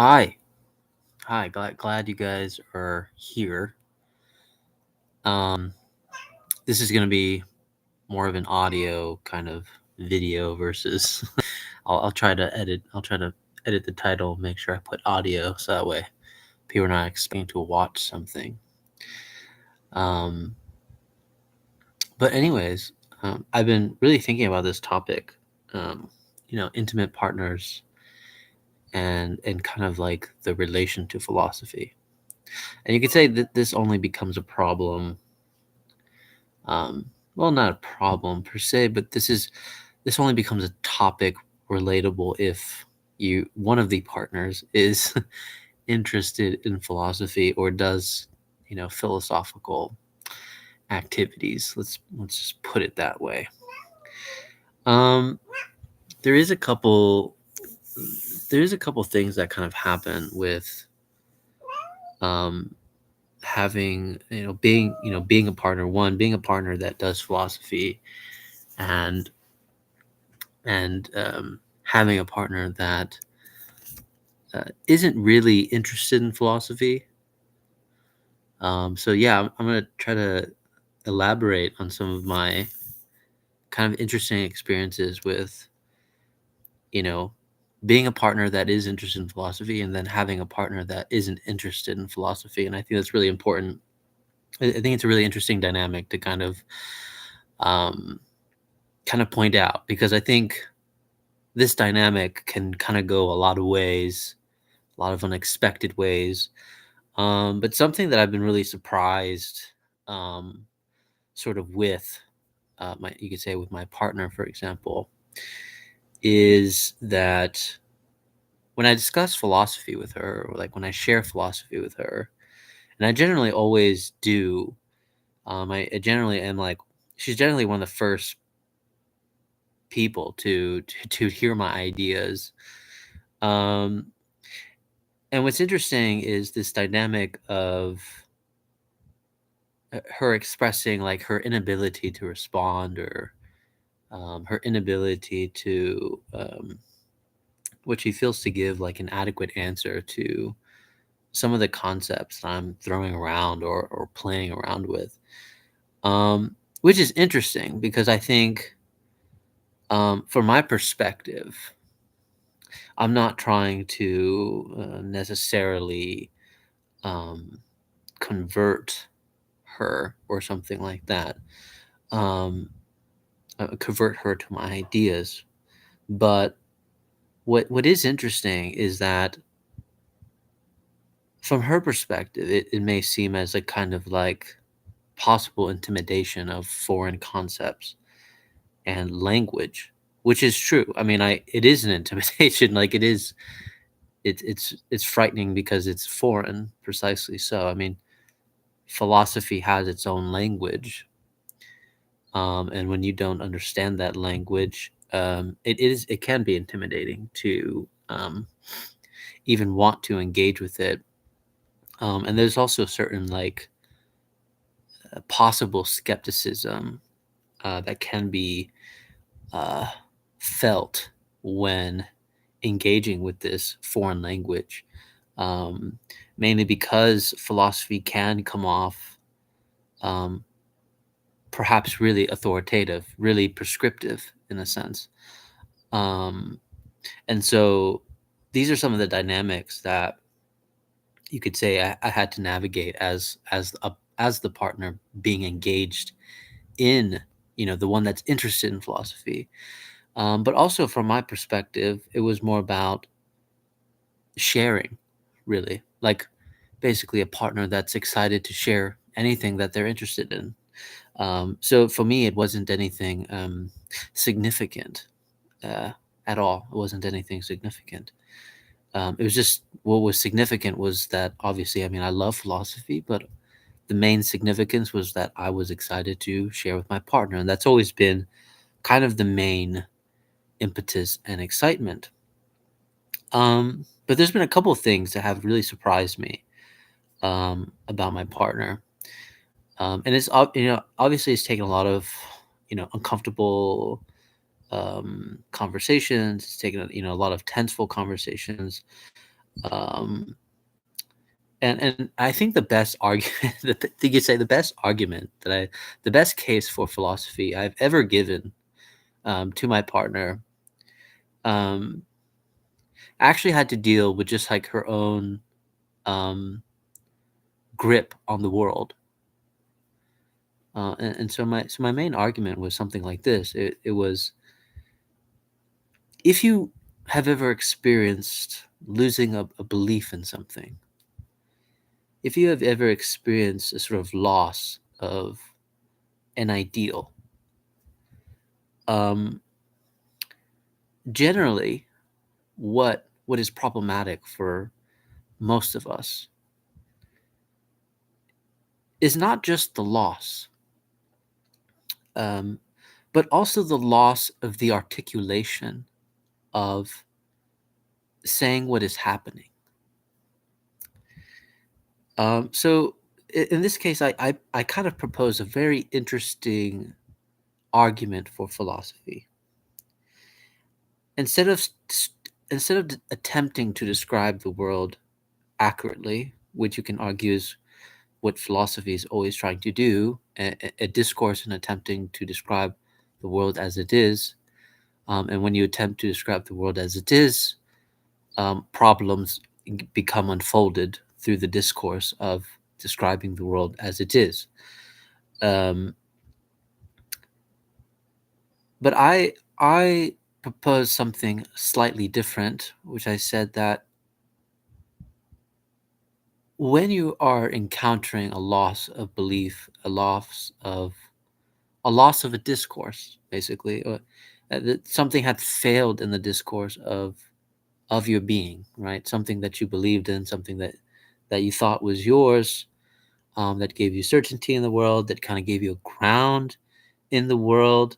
Hi. Hi. Glad you guys are here. Um, this is going to be more of an audio kind of video versus I'll try to edit. I'll try to edit the title, make sure I put audio so that way people are not expecting to watch something. Um, but anyways, I've been really thinking about this topic. Intimate partners and kind of like the relation to philosophy. And you could say that this only becomes a problem. Well, not a problem per se, but this only becomes a topic relatable if one of the partners is interested in philosophy or does philosophical activities. Let's just put it that way. Um, there is a couple there's a couple things that kind of happen with um having being a partner, being a partner that does philosophy, and having a partner that isn't really interested in philosophy. So yeah, I'm gonna try to elaborate on some of my kind of interesting experiences with you know being a partner that is interested in philosophy and then having a partner that isn't interested in philosophy. And I think that's really important. I think it's a really interesting dynamic to um, kind of point out, because I think this dynamic can kind of go a lot of ways, a lot of unexpected ways. But something that I've been really surprised, um, sort of with you could say with my partner, for example, is that when I discuss philosophy with her, or like when I share philosophy with her, and I generally always do, I generally am like, she's generally one of the first people to hear my ideas. Um, and what's interesting is this dynamic of her expressing like her inability to respond, or her inability to what she feels to give like an adequate answer to some of the concepts that I'm throwing around or playing around with, which is interesting because I think, from my perspective, I'm not trying to necessarily um, convert her or something like that, um, convert her to my ideas. But what is interesting is that from her perspective, it may seem as a kind of like possible intimidation of foreign concepts and language, which is true. I mean, it is an intimidation. Like it is, it's frightening because it's foreign. Precisely so. I mean, philosophy has its own language, and when you don't understand that language, it can be intimidating to even want to engage with it. And there's also certain like possible skepticism that can be uh, felt when engaging with this foreign language, um, mainly because philosophy can come off um, perhaps really authoritative, really prescriptive in a sense. Um, and so these are some of the dynamics that you could say I had to navigate as the partner being engaged in, the one that's interested in philosophy. But also from my perspective, it was more about sharing, really, like basically a partner that's excited to share anything that they're interested in. So for me, it wasn't anything significant uh, at all. It wasn't anything significant. It was just what was significant was that obviously, I mean, I love philosophy, but the main significance was that I was excited to share with my partner, and that's always been kind of the main impetus and excitement. But there's been a couple of things that have really surprised me about my partner, and obviously it's taken a lot of uncomfortable conversations. It's taken a lot of tenseful conversations, Um, and I think the best argument, you could say the best argument the best case for philosophy I've ever given to my partner, um, actually had to deal with just like her own um, grip on the world. And so my main argument was something like this. It was, if you have ever experienced losing a belief in something, if you have ever experienced a sort of loss of an ideal, um, generally, what is problematic for most of us is not just the loss, um, but also the loss of the articulation of saying what is happening. So in this case, I kind of propose a very interesting argument for philosophy. Instead of attempting to describe the world accurately, which you can argue is what philosophy is always trying to do, a discourse in attempting to describe the world as it is. And when you attempt to describe the world as it is, problems become unfolded through the discourse of describing the world as it is. Um, but I propose something slightly different, which I said that when you are encountering a loss of belief, a loss of a discourse, basically, that something had failed in the discourse of your being, right? Something that you believed in, something that you thought was yours, that gave you certainty in the world, that kind of gave you a ground in the world.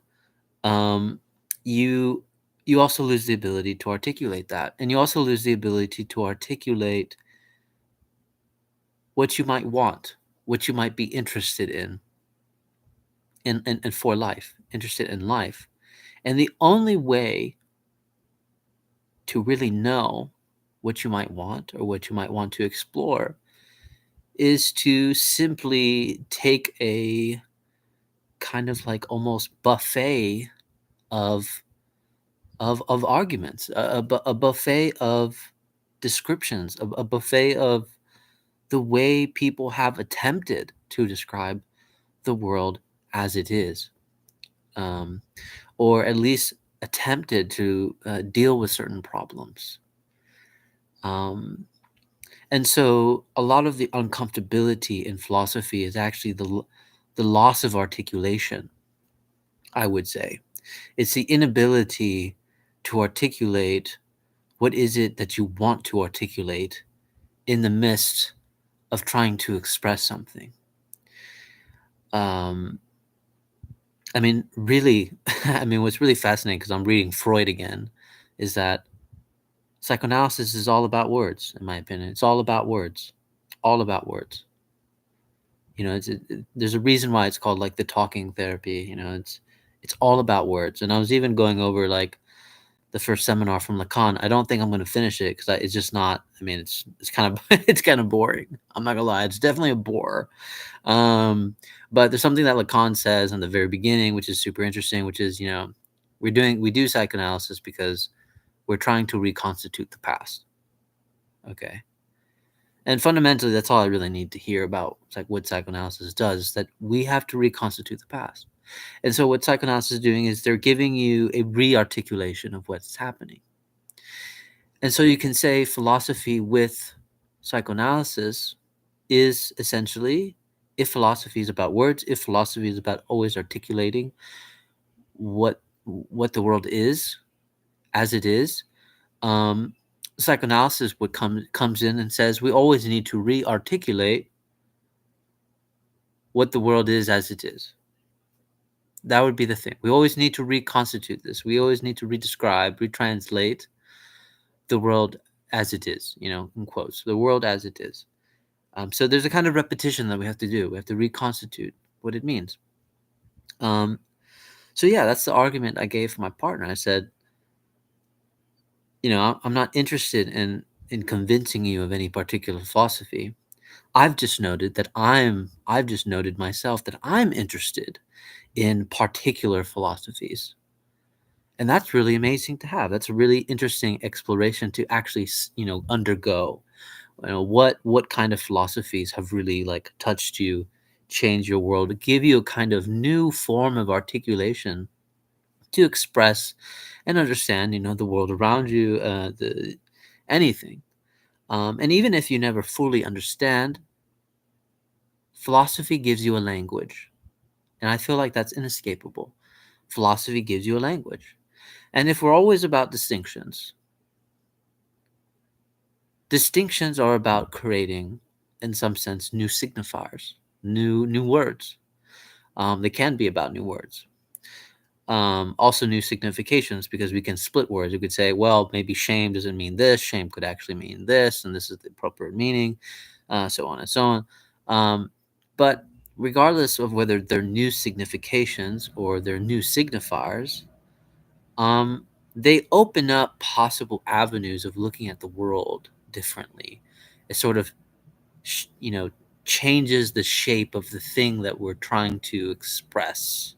Um, you you also lose the ability to articulate that, and you also lose the ability to articulate what you might want, what you might be interested in for life, interested in life. And the only way to really know what you might want or what you might want to explore is to simply take a kind of like almost buffet of of arguments, a buffet of descriptions, a buffet of the way people have attempted to describe the world as it is, um, or at least attempted to deal with certain problems. Um, and so a lot of the uncomfortability in philosophy is actually the loss of articulation, I would say. It's the inability to articulate what is it that you want to articulate in the midst of trying to express something. Um, I mean, really, I mean, what's really fascinating, because I'm reading Freud again, is that psychoanalysis is all about words, in my opinion. It's all about words, all about words. There's a reason why it's called like the talking therapy. It's all about words. And I was even going over like the first seminar from Lacan. I don't think I'm going to finish it because it's just not. I mean, it's kind of it's kind of boring. I'm not gonna lie. It's definitely a bore. Um, but there's something that Lacan says in the very beginning, which is super interesting, which is, we do psychoanalysis because we're trying to reconstitute the past. Okay. And fundamentally, that's all I really need to hear about like what psychoanalysis does, is that we have to reconstitute the past. And so what psychoanalysis is doing is they're giving you a re-articulation of what's happening. And so you can say philosophy with psychoanalysis is essentially, if philosophy is about words, if philosophy is about always articulating what the world is as it is, um, psychoanalysis comes in and says we always need to re-articulate what the world is as it is. That would be the thing. We always need to reconstitute this. We always need to redescribe, retranslate the world as it is, in quotes, the world as it is. So there's a kind of repetition that we have to do. We have to reconstitute what it means. Um, so yeah, that's the argument I gave for my partner. I said, I'm not interested in convincing you of any particular philosophy. I've just noted myself that I'm interested in particular philosophies. And that's really amazing to have. That's a really interesting exploration to actually, undergo. What kind of philosophies have really like touched you, changed your world, give you a kind of new form of articulation to express and understand, the world around you, the anything. And even if you never fully understand, philosophy gives you a language, and I feel like that's inescapable. Philosophy gives you a language, and if we're always about distinctions, distinctions are about creating, in some sense, new signifiers, new words. They can be about new words. Also new significations, because we can split words. We could say, well, maybe shame doesn't mean this. Shame could actually mean this, and this is the appropriate meaning, so on and so on. But regardless of whether they're new significations or they're new signifiers, um, they open up possible avenues of looking at the world differently. It sort of, sh- you know, changes the shape of the thing that we're trying to express.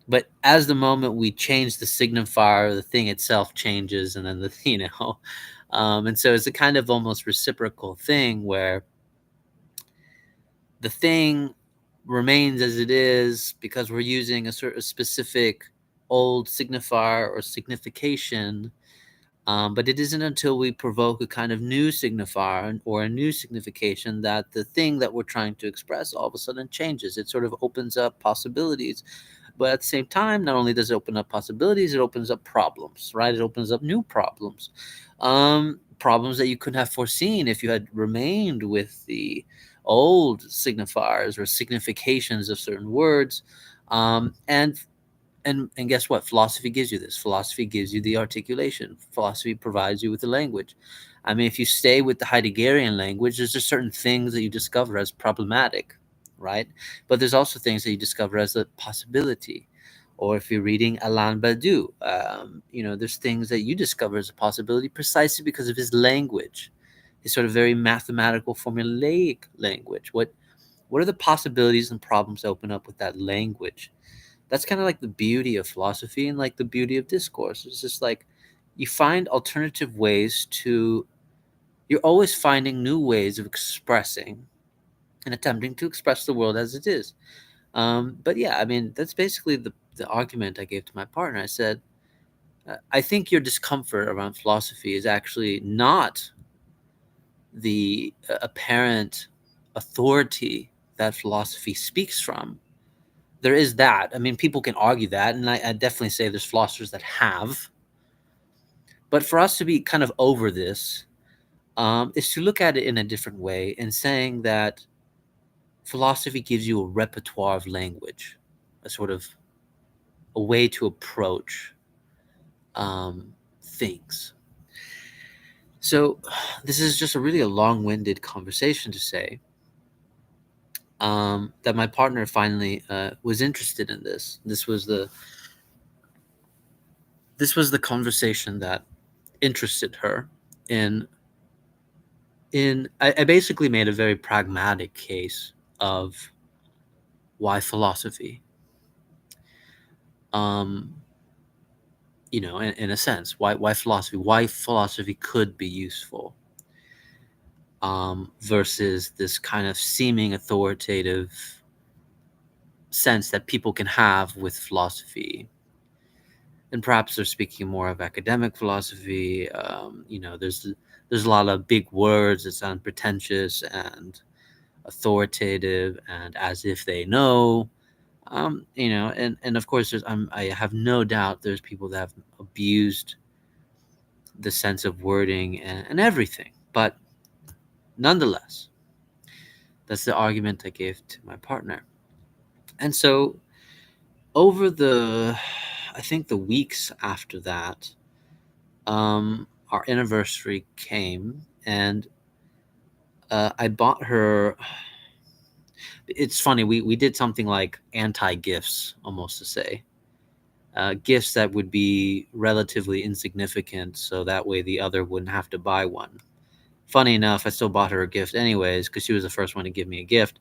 But as the moment we change the signifier, the thing itself changes, and then and so it's a kind of almost reciprocal thing where the thing remains as it is because we're using a sort of specific old signifier or signification. But it isn't until we provoke a kind of new signifier or a new signification that the thing that we're trying to express all of a sudden changes. It sort of opens up possibilities. But at the same time, not only does it open up possibilities, it opens up problems, right? It opens up new problems. Problems that you couldn't have foreseen if you had remained with the old signifiers or significations of certain words. And guess what? Philosophy gives you this. Philosophy gives you the articulation. Philosophy provides you with the language. I mean, if you stay with the Heideggerian language, there's just certain things that you discover as problematic, right? But there's also things that you discover as a possibility. Or if you're reading Alain Badiou, there's things that you discover as a possibility precisely because of his language, his sort of very mathematical, formulaic language. What are the possibilities and problems that open up with that language? That's kind of like the beauty of philosophy and like the beauty of discourse. It's just like you find alternative ways to, you're always finding new ways of expressing and attempting to express the world as it is. But yeah, I mean, that's basically the argument I gave to my partner. I said, I think your discomfort around philosophy is actually not the apparent authority that philosophy speaks from. There is that. I mean, people can argue that, and I definitely say there's philosophers that have. But for us to be kind of over this, is to look at it in a different way and saying that philosophy gives you a repertoire of language, a sort of a way to approach things. So this is just a long-winded conversation to say that my partner finally was interested in this. This was the conversation that interested her in I basically made a very pragmatic case of why philosophy, um in a sense, why philosophy could be useful, versus this kind of seeming authoritative sense that people can have with philosophy. And perhaps they're speaking more of academic philosophy. There's a lot of big words that sound pretentious and authoritative and as if they know. And of course, I have no doubt there's people that have abused the sense of wording and everything. But nonetheless, that's the argument I gave to my partner. And so over I think the weeks after that, our anniversary came, and I bought her. It's funny, we did something like anti gifts, almost to say. gifts that would be relatively insignificant, so that way the other wouldn't have to buy one. Funny enough, I still bought her a gift anyways because she was the first one to give me a gift.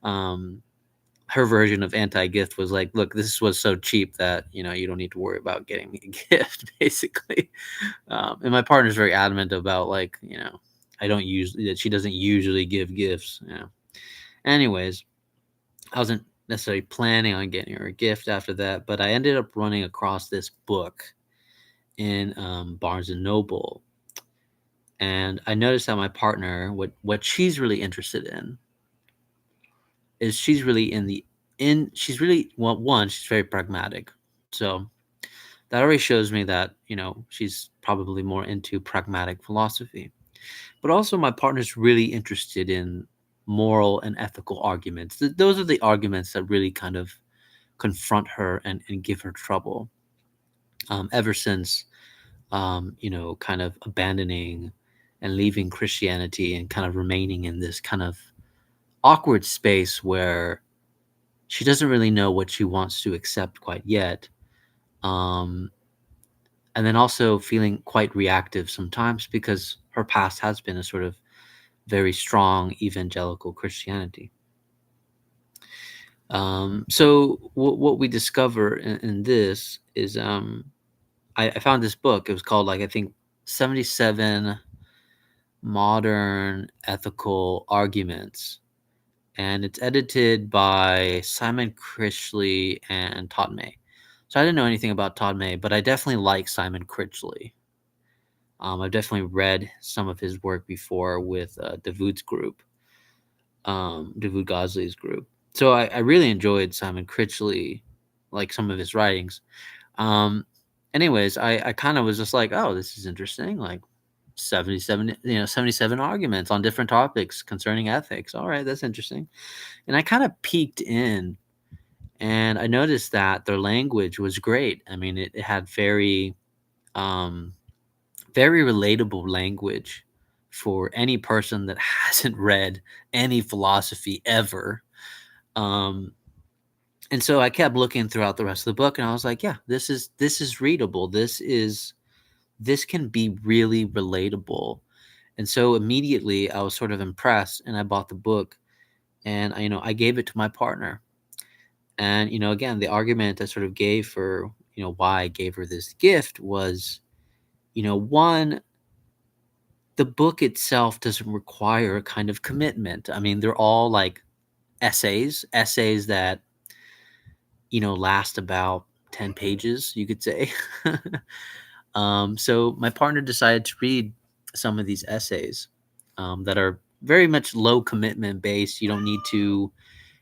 Um, her version of anti-gift was like, "Look, this was so cheap that you don't need to worry about getting me a gift," basically. And my partner's very adamant about like I don't use that she doesn't usually give gifts. Anyways, I wasn't necessarily planning on getting her a gift after that, but I ended up running across this book in Barnes and Noble, and I noticed that my partner, what she's really interested in, is she's really she's really, well, one, she's very pragmatic, so that already shows me that she's probably more into pragmatic philosophy. But also, my partner's really interested in moral and ethical arguments. Those are the arguments that really kind of confront her and give her trouble. Ever since, kind of abandoning and leaving Christianity and kind of remaining in this kind of awkward space where she doesn't really know what she wants to accept quite yet. Um, and then also feeling quite reactive sometimes because her past has been a sort of very strong evangelical Christianity. So what we discover in this is I found this book. It was called, like, I think 77 Modern Ethical Arguments, and it's edited by Simon Critchley and Todd May. So I didn't know anything about Todd May, but I definitely like Simon Critchley. I've definitely read some of his work before with Davud's group, Davud Gosley's group. So I really enjoyed Simon Critchley, like some of his writings. Um, anyways, I kind of was just like, oh, this is interesting. Like 77, 77 arguments on different topics concerning ethics. All right, that's interesting. And I kind of peeked in and I noticed that their language was great. I mean, it had um, very relatable language for any person that hasn't read any philosophy ever. Um, and so I kept looking throughout the rest of the book, and I was like, yeah, this is readable. This can be really relatable. And so immediately I was sort of impressed, and I bought the book, and I gave it to my partner. And again, the argument I sort of gave for why I gave her this gift was, one, the book itself doesn't require a kind of commitment. I mean, they're all like essays that last about 10 pages, you could say. So my partner decided to read some of these essays that are very much low commitment based. You don't need to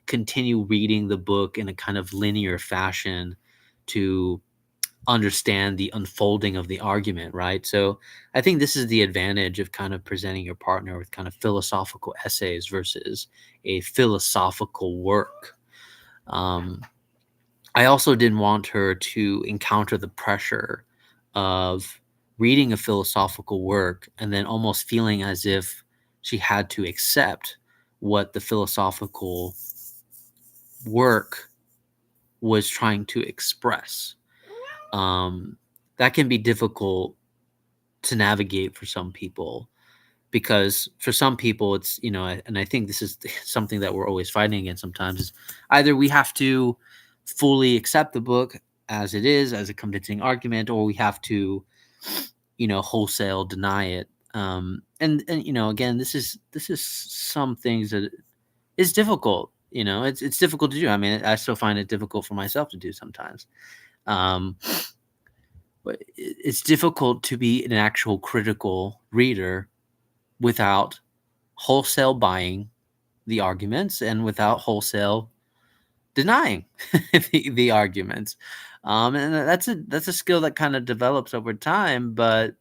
continue reading the book in a kind of linear fashion to understand the unfolding of the argument, right? So I think this is the advantage of kind of presenting your partner with kind of philosophical essays versus a philosophical work. Um, I also didn't want her to encounter the pressure of reading a philosophical work and then almost feeling as if she had to accept what the philosophical work was trying to express. Um, that can be difficult to navigate for some people because for some people it's and I think this is something that we're always fighting against sometimes is either we have to fully accept the book as it is as a convincing argument, or we have to wholesale deny it. And again, this is some things that is difficult. It's difficult to do. I mean, I still find it difficult for myself to do sometimes. um but it's difficult to be an actual critical reader without wholesale buying the arguments and without wholesale denying the arguments. And that's a skill that kind of develops over time. But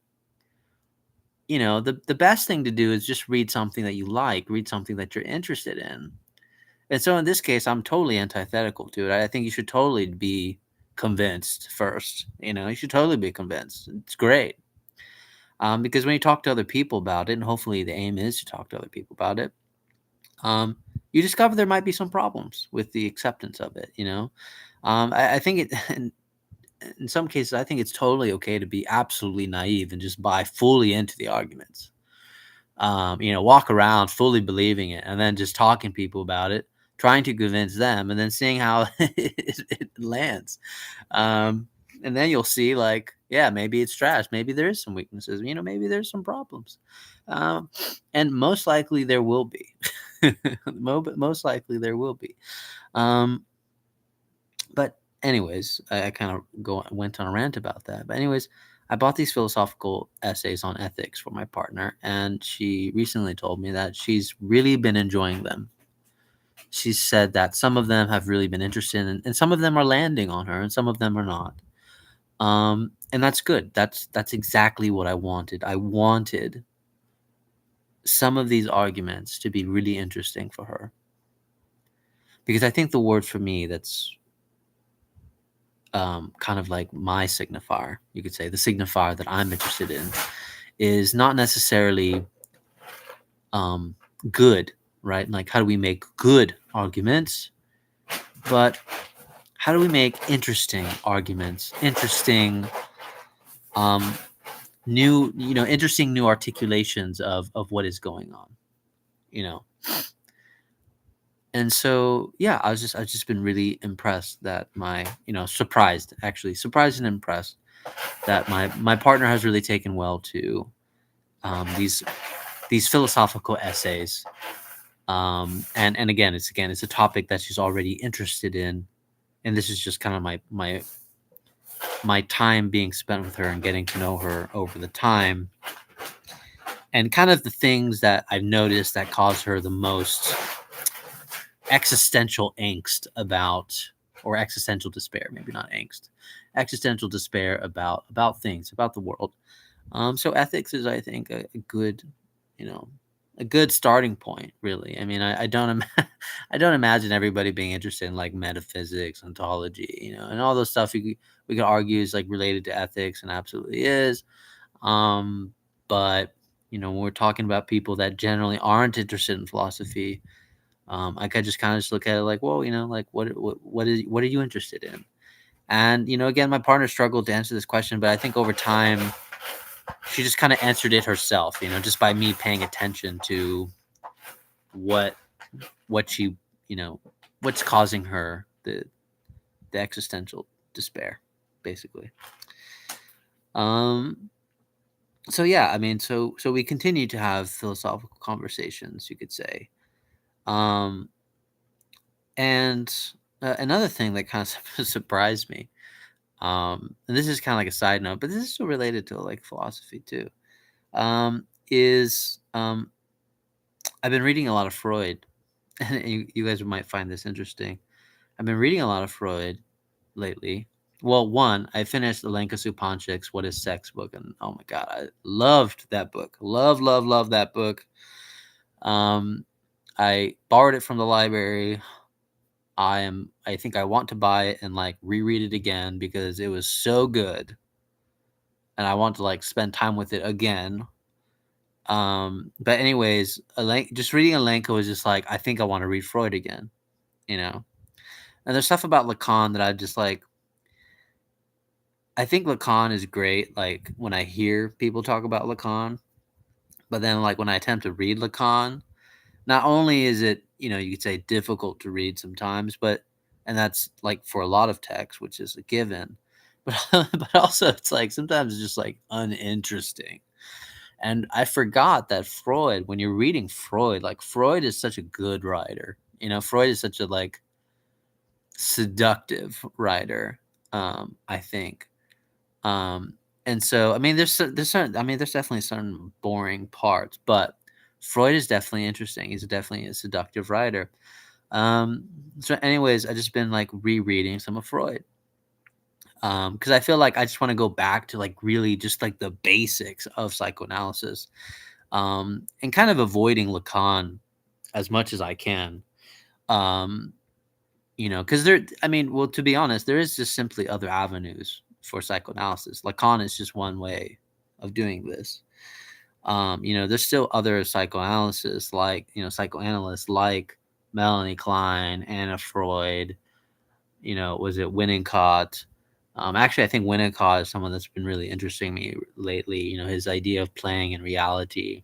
the best thing to do is just read something that you like, read something that you're interested in. And so in this case, I'm totally antithetical to it. I think you should totally be convinced first. You should totally be convinced. It's great. Because when you talk to other people about it, and hopefully the aim is to talk to other people about it, um, you discover there might be some problems with the acceptance of it. I think it in some cases, I think it's totally okay to be absolutely naive and just buy fully into the arguments. Walk around fully believing it and then just talking to people about it, trying to convince them, and then seeing how it lands. Um, and then you'll see, like, yeah, maybe it's trash. Maybe there is some weaknesses. Maybe there's some problems. Um, and most likely there will be. Most likely there will be. Um, but anyways, I kind of went on a rant about that. But anyways, I bought these philosophical essays on ethics for my partner, and she recently told me that she's really been enjoying them. She said that some of them have really been interesting, and some of them are landing on her, and some of them are not. And that's good. That's exactly what I wanted. I wanted some of these arguments to be really interesting for her, because I think the word for me that's kind of like my signifier, you could say, the signifier that I'm interested in, is not necessarily um, good, right? Like, how do we make good arguments? But how do we make interesting arguments? Um, interesting new articulations of what is going on, you know? And so, yeah, I've just been really impressed that surprised and impressed that my partner has really taken well to these philosophical essays. And again, it's a topic that she's already interested in, and this is just kind of my time being spent with her and getting to know her over the time, and kind of the things that I've noticed that cause her the most existential angst about, or existential despair, maybe not angst, existential despair about things, about the world. So ethics is, I think, a good, you know, a good starting point. Really, I mean, I don't I don't imagine everybody being interested in like metaphysics, ontology, and all those stuff. We could argue is like related to ethics, and absolutely is. Um, but when we're talking about people that generally aren't interested in philosophy, I could just kind of just look at it like, well, like what are you interested in? And again, my partner struggled to answer this question, but I think over time she just kind of answered it herself, just by me paying attention to what she, you know, what's causing her the existential despair, basically. Um, so yeah, I mean, so we continue to have philosophical conversations, you could say. Um, and another thing that kind of surprised me, and this is kind of like a side note, but this is still related to like philosophy too. Is I've been reading a lot of Freud, and you guys might find this interesting. I've been reading a lot of Freud lately. Well, one, I finished Alenka Supanchik's "What Is Sex" book, and oh my god, I loved that book. Love that book. I borrowed it from the library. I think I want to buy it and like reread it again because it was so good, and I want to like spend time with it again. But anyways, just reading Alenka was just like, I think I want to read Freud again, you know. And there's stuff about Lacan that I just like. I think Lacan is great, like when I hear people talk about Lacan, but then like when I attempt to read Lacan, not only is it, you could say difficult to read sometimes, and that's like for a lot of text, which is a given, but but also it's like sometimes it's just like uninteresting. And I forgot that Freud, when you're reading Freud, like Freud is such a good writer. Freud is such a like seductive writer. I think. And so, I mean, there's definitely certain boring parts, but Freud is definitely interesting. He's definitely a seductive writer. Um, so, anyways, I just been like rereading some of Freud. Because I feel like I just want to go back to like really just like the basics of psychoanalysis, and kind of avoiding Lacan as much as I can. Um, because I mean, well, to be honest, there is just simply other avenues for psychoanalysis. Lacan is just one way of doing this. There's still other psychoanalysts like Melanie Klein, Anna Freud, was it Winnicott, Actually, I think Winnicott is someone that's been really interesting me lately. His idea of playing in reality.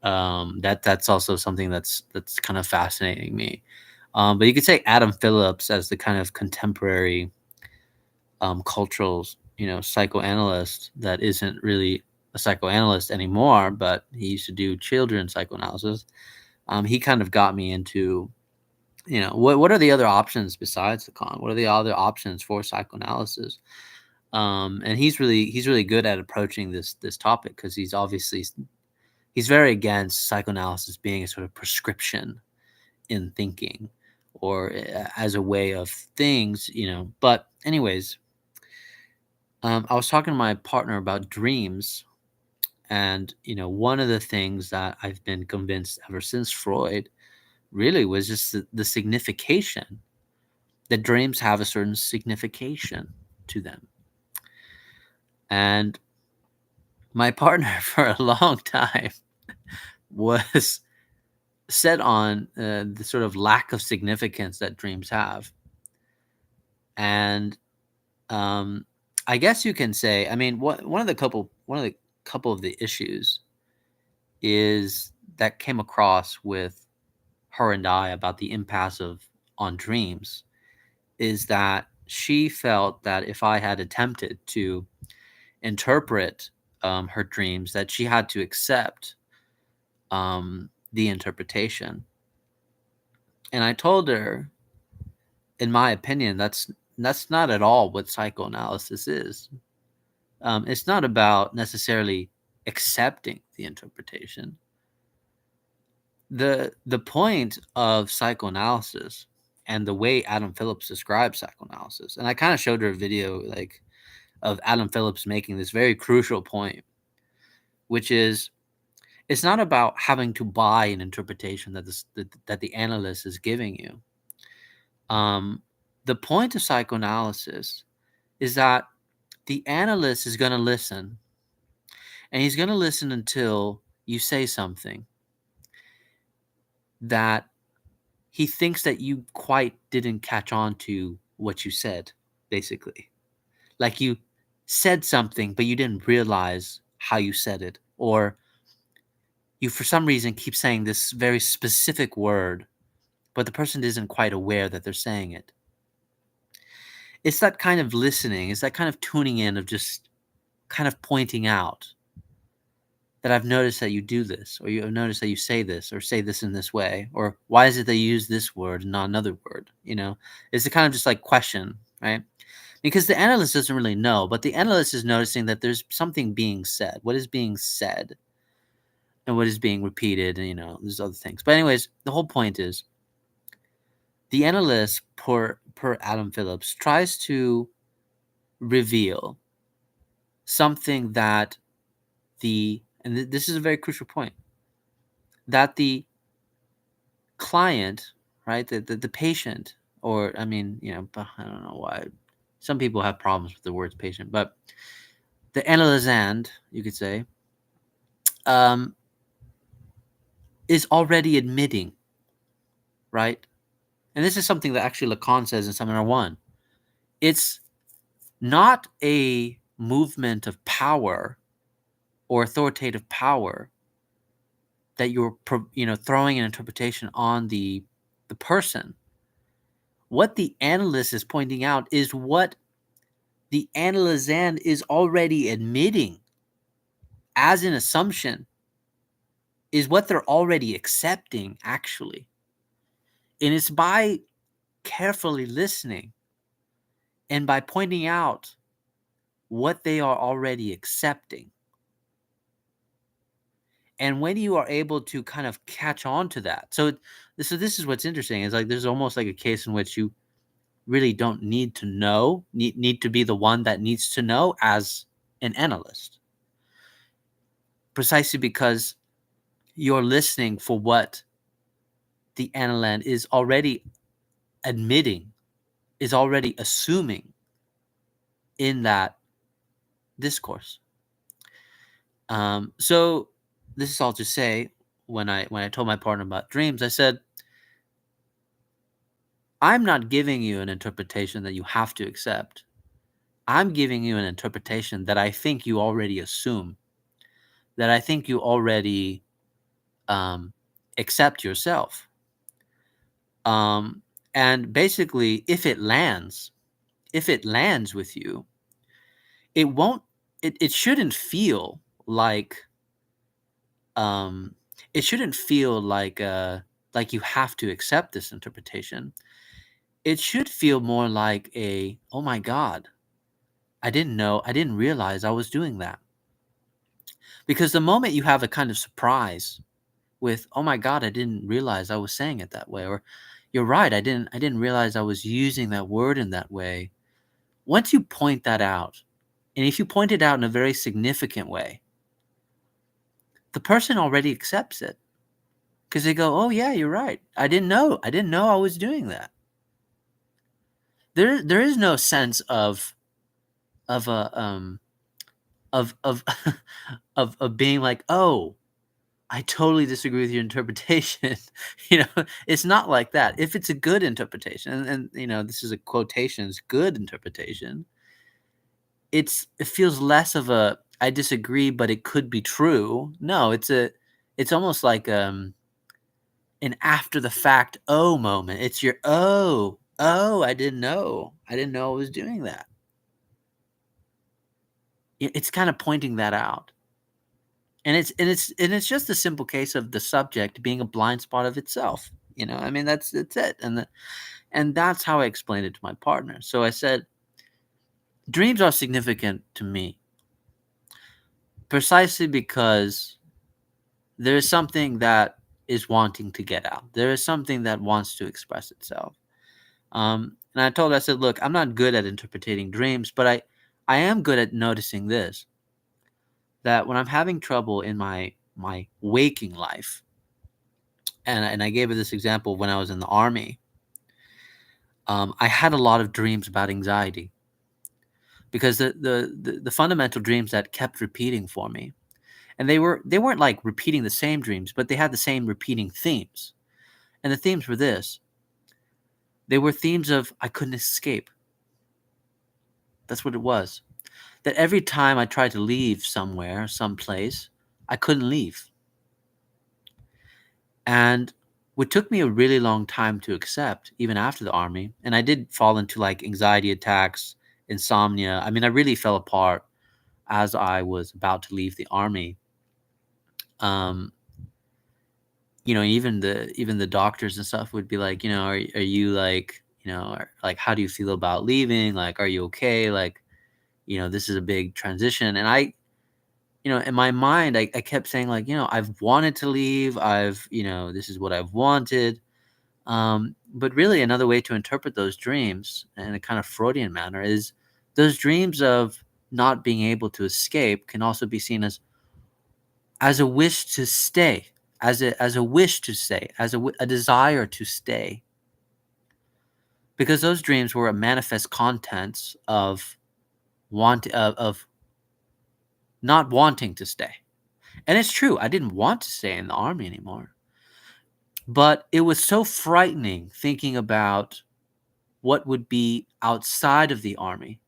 That's also something that's kind of fascinating me. But you could say Adam Phillips as the kind of contemporary cultural, psychoanalyst that isn't really a psychoanalyst anymore, but he used to do children's psychoanalysis. He kind of got me into, what are the other options besides Lacan? What are the other options for psychoanalysis? And he's really good at approaching this topic because he's very against psychoanalysis being a sort of prescription in thinking or as a way of things. But anyways, I was talking to my partner about dreams, and one of the things that I've been convinced ever since Freud really was just the signification that dreams have a certain signification to them. And my partner for a long time was set on the sort of lack of significance that dreams have. And I guess you can say, I mean, one of the couple of the issues is that came across with her and I about the impasse on dreams is that she felt that if I had attempted to interpret her dreams, that she had to accept the interpretation. And I told her, in my opinion, that's not at all what psychoanalysis is. It's not about necessarily accepting the interpretation. The point of psychoanalysis and the way Adam Phillips describes psychoanalysis, and I kind of showed her a video like of Adam Phillips making this very crucial point, which is it's not about having to buy an interpretation that the analyst is giving you. The point of psychoanalysis is that the analyst is going to listen, and he's going to listen until you say something that he thinks that you quite didn't catch on to what you said, basically. Like you said something, but you didn't realize how you said it, or you for some reason keep saying this very specific word, but the person isn't quite aware that they're saying it. It's that kind of listening, it's that kind of tuning in of just kind of pointing out that I've noticed that you do this, or you have noticed that you say this, or say this in this way, or why is it they use this word and not another word? It's a kind of just like question, right? Because the analyst doesn't really know, but the analyst is noticing that there's something being said. What is being said, and what is being repeated, and there's other things. But anyways, the whole point is the analyst, per Adam Phillips, tries to reveal something that this is a very crucial point, that the client, right, the patient, or I mean, I don't know why some people have problems with the words patient, but the analysand, you could say, is already admitting, right? And this is something that actually Lacan says in Seminar 1. It's not a movement of power or authoritative power that you're throwing an interpretation on the person. What the analyst is pointing out is what the analysand is already admitting as an assumption, is what they're already accepting, actually. And it's by carefully listening and by pointing out what they are already accepting. And when you are able to kind of catch on to that, so this is what's interesting. Is like there's almost like a case in which you really don't need to know, need to be the one that needs to know as an analyst, precisely because you're listening for what the analyst is already admitting, is already assuming in that discourse. So this is all to say, when I told my partner about dreams, I said, I'm not giving you an interpretation that you have to accept. I'm giving you an interpretation that I think you already assume, that I think you already um, accept yourself. Um, and basically, if it lands with you, it won't. It shouldn't feel like um, it shouldn't feel like you have to accept this interpretation. It should feel more like a, oh my God, I didn't realize I was doing that. Because the moment you have a kind of surprise with, oh my God, I didn't realize I was saying it that way, or you're right, I didn't realize I was using that word in that way. Once you point that out, and if you point it out in a very significant way, the person already accepts it because they go, oh yeah, you're right. I didn't know I was doing that. There is no sense of a of of being like, oh, I totally disagree with your interpretation. It's not like that. If it's a good interpretation, and this is a quotations, good interpretation, it feels less of a I disagree, but it could be true. No, it's almost like an after the fact oh moment. It's your oh, I didn't know. I didn't know I was doing that. It's kind of pointing that out. And it's just a simple case of the subject being a blind spot of itself. I mean, that's it. And that's how I explained it to my partner. So I said, dreams are significant to me precisely because there is something that is wanting to get out. There is something that wants to express itself. And I told her, I said, look, I'm not good at interpreting dreams, but I am good at noticing this, that when I'm having trouble in my waking life, and I gave her this example when I was in the army. I had a lot of dreams about anxiety because the fundamental dreams that kept repeating for me, and they weren't like repeating the same dreams, but they had the same repeating themes, and the themes were this: they were themes of I couldn't escape. That's what it was. That every time I tried to leave somewhere, someplace, I couldn't leave, and what took me a really long time to accept, even after the army, and I did fall into like anxiety attacks, insomnia. I mean, I really fell apart as I was about to leave the army. Um, even the doctors and stuff would be like, are you like, like, how do you feel about leaving? Like, are you okay? Like, this is a big transition. And in my mind, I kept saying like, I've wanted to leave. This is what I've wanted. But really, another way to interpret those dreams in a kind of Freudian manner is those dreams of not being able to escape can also be seen as a wish to stay, as a wish to stay, a desire to stay, because those dreams were a manifest contents of of not wanting to stay. And it's true, I didn't want to stay in the army anymore, but it was so frightening thinking about what would be outside of the army,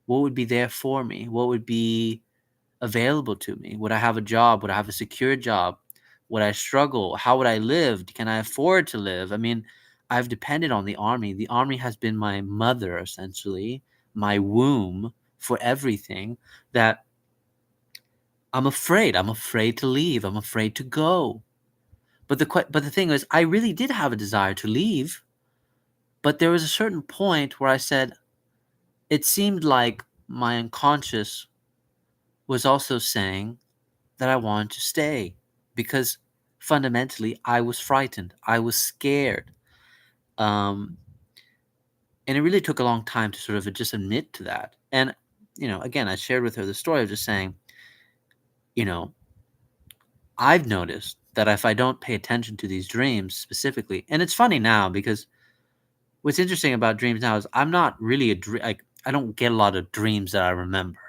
what would be there for me, what would be available to me. Would I have a job? Would I have a secure job? Would I struggle? How would I live? Can I afford to live? I mean, I've depended on the army. The army has been my mother, essentially, my womb for everything. That I'm afraid. I'm afraid to leave. I'm afraid to go. But the thing is, I really did have a desire to leave. But there was a certain point where I said, it seemed like my unconscious was also saying that I wanted to stay because fundamentally I was frightened. I was scared. Um, and it really took a long time to sort of just admit to that. And, again, I shared with her the story of just saying, you know, I've noticed that if I don't pay attention to these dreams specifically, and it's funny now because what's interesting about dreams now is I'm not really like, I don't get a lot of dreams that I remember,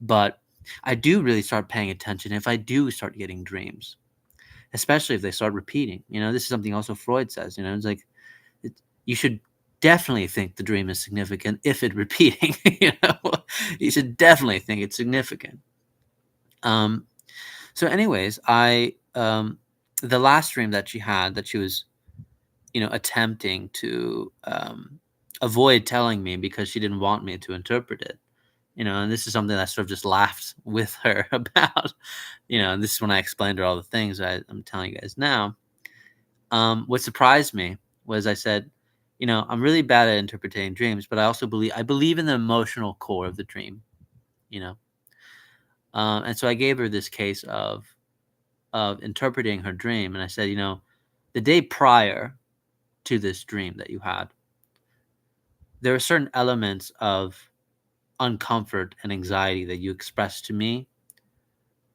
but I do really start paying attention if I do start getting dreams, especially if they start repeating. This is something also Freud says. It's like you should definitely think the dream is significant if it's repeating. You know, you should definitely think it's significant. Um, so, anyways, the last dream that she had that she was, attempting to avoid telling me because she didn't want me to interpret it. And this is something I sort of just laughed with her about. And this is when I explained her all the things I'm telling you guys now. What surprised me was I said, I'm really bad at interpreting dreams, but I believe in the emotional core of the dream. You know, and so I gave her this case of interpreting her dream, and I said, the day prior to this dream that you had, there are certain elements of uncomfort and anxiety that you expressed to me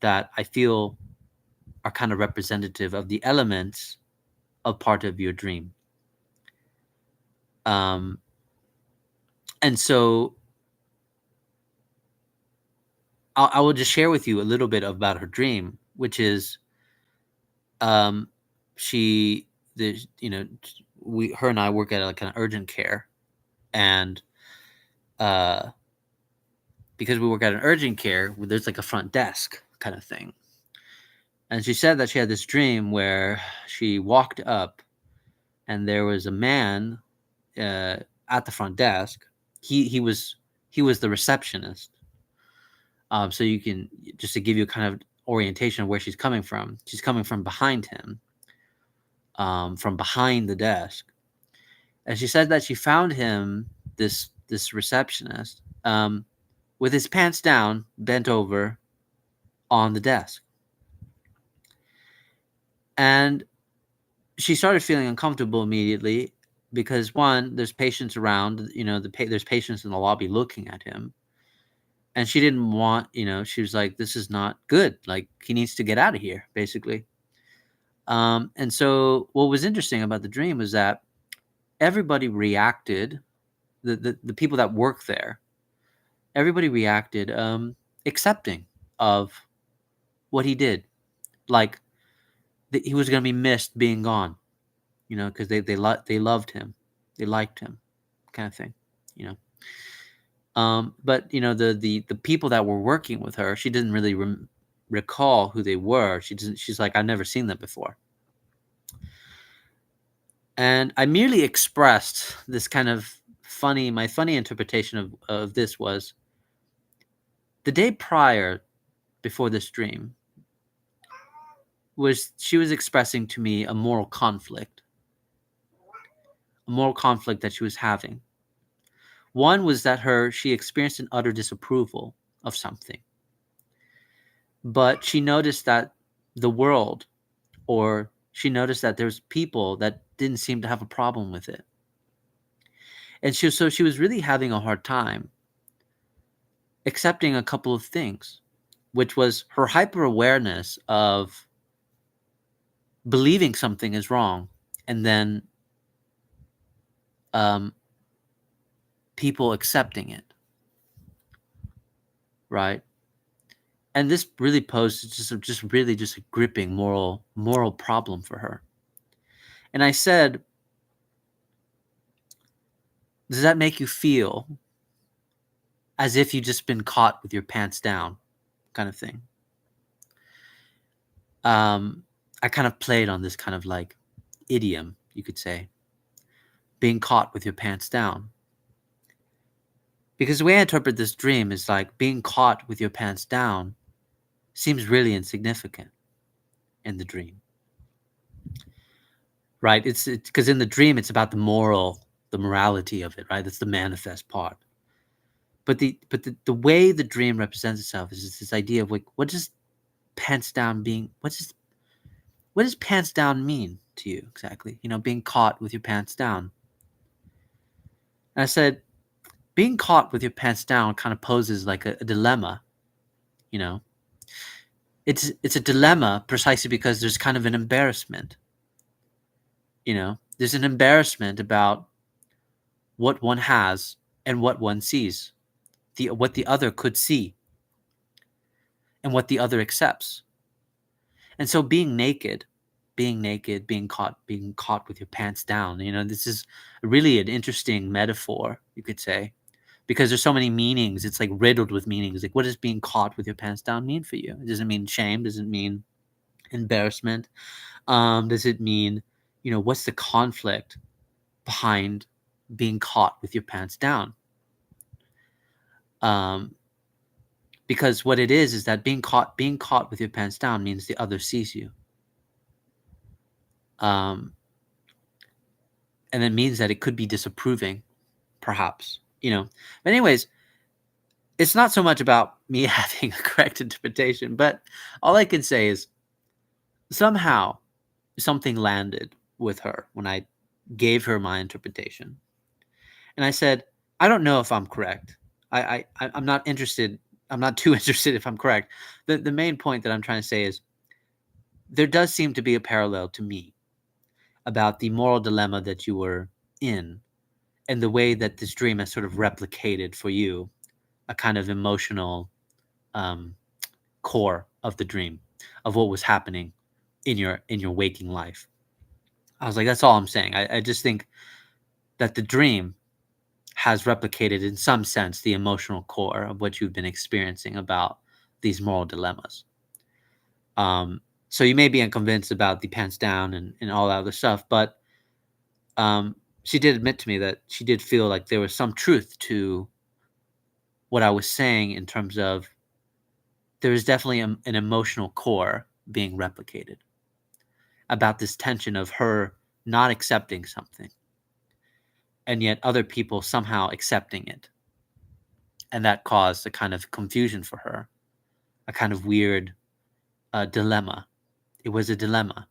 that I feel are kind of representative of the elements of part of your dream. Um, and so I will just share with you a little bit about her dream, which is um, she, there's, her and I work at like an urgent care, and uh, because we work at an urgent care, there's like a front desk kind of thing. And she said that she had this dream where she walked up and there was a man uh, at the front desk. He was the receptionist. So you can, just to give you a kind of orientation of where she's coming from. She's coming from behind him, from behind the desk, and she said that she found him, this receptionist, with his pants down, bent over on the desk, and she started feeling uncomfortable immediately because, one, there's patients around. There's patients in the lobby looking at him, and she didn't want. She was like, "This is not good. Like, he needs to get out of here," basically. And so, what was interesting about the dream was that everybody reacted. The people that work there, everybody reacted, accepting of what he did, like he was going to be missed being gone. Because they loved him, they liked him, kind of thing. You know, but the people that were working with her, she didn't really recall who they were. She's like, I've never seen them before. And I merely expressed this kind of my funny interpretation of this was the day prior, before this dream, she was expressing to me a moral conflict that she was having. One was that she experienced an utter disapproval of something, but she noticed that the world, or she noticed that there's people that didn't seem to have a problem with it. And she was really having a hard time accepting a couple of things, which was her hyper awareness of believing something is wrong, and then um, people accepting it, right? And this really posed just a gripping moral problem for her. And I said, does that make you feel as if you just been caught with your pants down, kind of thing? I kind of played on this kind of like idiom, you could say, being caught with your pants down. Because the way I interpret this dream is like being caught with your pants down seems really insignificant in the dream, right? It's because in the dream it's about the morality of it, right? That's the manifest part. But the way the dream represents itself is this idea of like, what does pants down being? What does pants down mean to you exactly? Being caught with your pants down. And I said, being caught with your pants down kind of poses like a dilemma. You know, it's a dilemma precisely because there's kind of an embarrassment. There's an embarrassment about what one has and what one sees, what the other could see, and what the other accepts. And so being naked being naked, being caught with your pants down. This is really an interesting metaphor, you could say, because there's so many meanings. It's like riddled with meanings. Like, what does being caught with your pants down mean for you? Does it mean shame? Does it mean embarrassment? Does it mean, what's the conflict behind being caught with your pants down? Um, because what it is that being caught with your pants down means the other sees you. Um, and it means that it could be disapproving, perhaps. But anyways, it's not so much about me having a correct interpretation, but all I can say is somehow something landed with her when I gave her my interpretation. And I said, I don't know if I'm correct. I'm not interested. I'm not too interested if I'm correct. The main point that I'm trying to say is there does seem to be a parallel to me about the moral dilemma that you were in, and the way that this dream has sort of replicated for you a kind of emotional um, core of the dream, of what was happening in your waking life. I was like, that's all I'm saying. I just think that the dream has replicated in some sense the emotional core of what you've been experiencing about these moral dilemmas. Um, so you may be unconvinced about the pants down and all that other stuff, but she did admit to me that she did feel like there was some truth to what I was saying, in terms of there is definitely an emotional core being replicated about this tension of her not accepting something, and yet other people somehow accepting it. And that caused a kind of confusion for her, a kind of weird dilemma. It was a dilemma.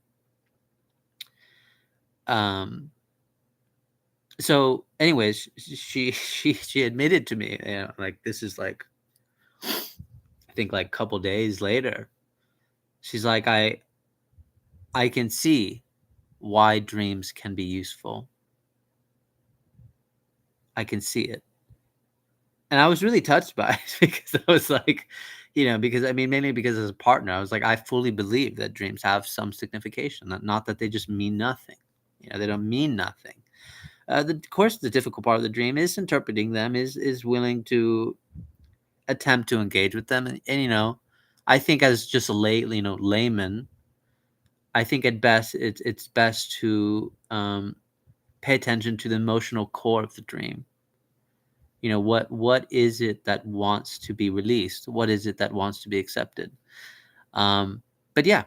Um, so, anyways, she admitted to me, like, this is like, I think, like, a couple days later. She's like, I can see why dreams can be useful. I can see it. And I was really touched by it because I was like, because I mean, mainly because as a partner, I was like, I fully believe that dreams have some signification, not that they just mean nothing. They don't mean nothing. Of course, the difficult part of the dream is interpreting them, is willing to attempt to engage with them, and I think, as just a layman, I think at best it's best to pay attention to the emotional core of the dream. What is it that wants to be released? What is it that wants to be accepted? But yeah.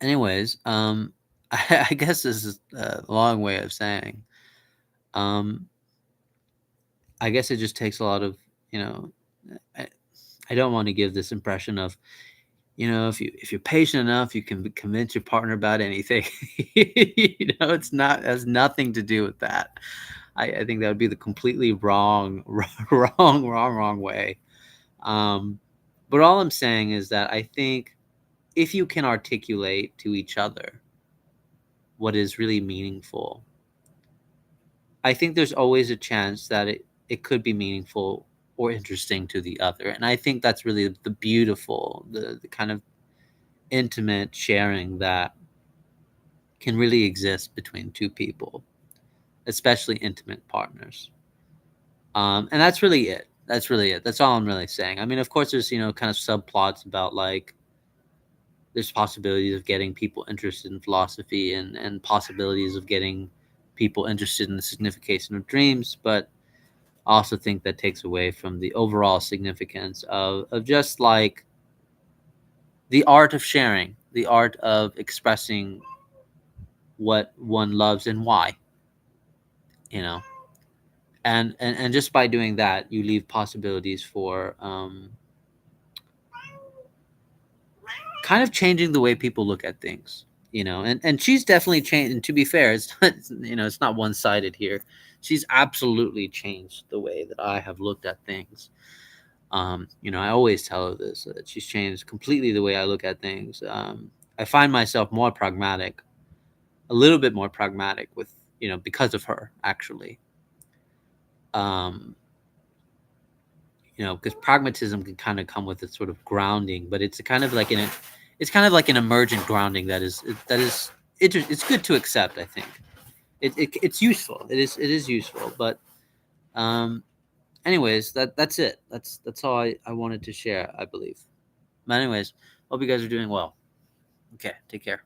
Anyways, I guess this is a long way of saying, um, I guess it just takes a lot of, you know, I, I don't want to give this impression of, if you're patient enough, you can convince your partner about anything. It's not has nothing to do with that. I think that would be the completely wrong, wrong way. Um, but all I'm saying is that I think if you can articulate to each other what is really meaningful, I think there's always a chance that it could be meaningful or interesting to the other. And I think that's really the beautiful, the kind of intimate sharing that can really exist between two people, especially intimate partners. And that's really it. That's really it. That's all I'm really saying. I mean, of course, there's kind of subplots about, like, there's possibilities of getting people interested in philosophy, and possibilities of getting people interested in the signification of dreams, but I also think that takes away from the overall significance of just, like, the art of sharing, the art of expressing what one loves and why, you know. And just by doing that, you leave possibilities for kind of changing the way people look at things, and she's definitely changed. And to be fair, it's not, it's not one-sided here. She's absolutely changed the way that I have looked at things. I always tell her this, that she's changed completely the way I look at things. I find myself more pragmatic, a little bit more pragmatic, with because of her, actually. um because pragmatism can kind of come with a sort of grounding, but it's a kind of like it's kind of like an emergent grounding it's good to accept. I think it's useful. It is useful, but um, anyways, that's it. That's all I wanted to share. I believe. But anyways, hope you guys are doing well. Okay, take care.